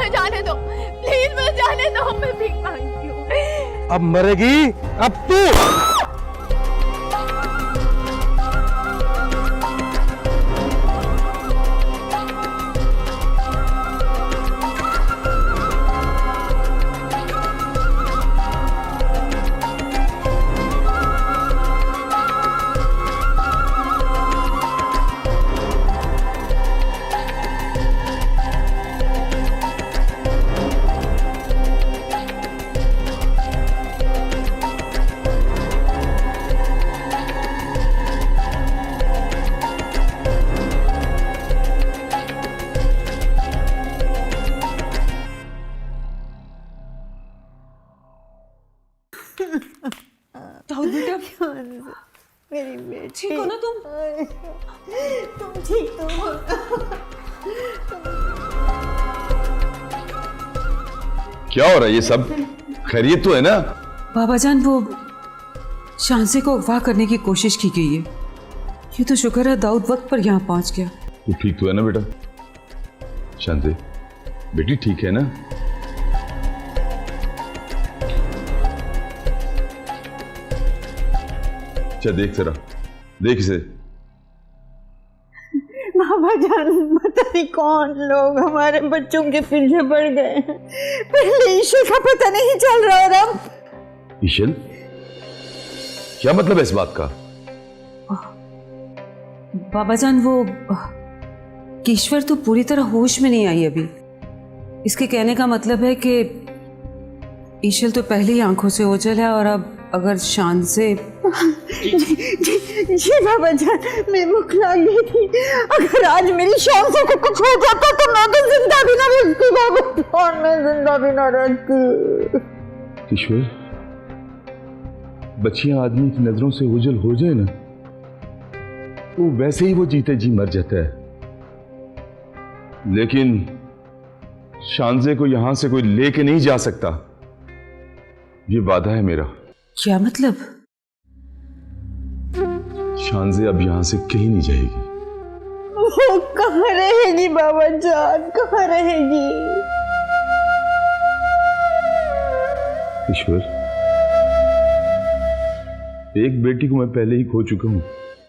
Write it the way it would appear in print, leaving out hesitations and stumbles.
मुझे जाने दो, प्लीज मुझे जाने दो, मैं भीख मांगती हूँ। अब मरेगी अब तू। दाऊद बेटा, मेरी बेटी ठीक हो ना तुम? तुम ठीक तो हो? क्या हो रहा है ये सब? खैरियत तो है ना? बाबा जान, वो शांसे को अगवा करने की कोशिश की गई है। ये तो शुक्र है दाऊद वक्त पर यहाँ पहुंच गया। तू ठीक तो है ना बेटा? शांति बेटी ठीक है ना? अच्छा देख जरा, देख इसे। बाबा जान, पता नहीं कौन लोग हमारे बच्चों के पीछे पड़ गए हैं। पहले ईश्वर का पता नहीं चल रहा और अब ईशल, क्या मतलब है इस बात का? बाबा जान, वो ईश्वर तो पूरी तरह होश में नहीं आई अभी। इसके कहने का मतलब है कि ईशल तो पहले ही आंखों से ओझल है और अब अगर शान से जी बाबा जान, मैं भूख लग गई थी। अगर आज मेरी शान से कुछ हो जाता तो मैं तो जिंदा भी ना रहती बाबा जान, मैं जिंदा भी ना रहती। ईश्वर, बच्चियां आदमी की नजरों से ओझल हो जाए ना तो वैसे ही वो जीते जी मर जाता है, लेकिन शानजे को यहां से कोई लेके नहीं जा सकता, ये वादा है मेरा। क्या मतलब? शानजे अब यहां से कहीं नहीं जाएगी। वो कहाँ रहेगी बाबा जान, कहाँ रहेगी? ईश्वर, एक बेटी को मैं पहले ही खो चुका हूं,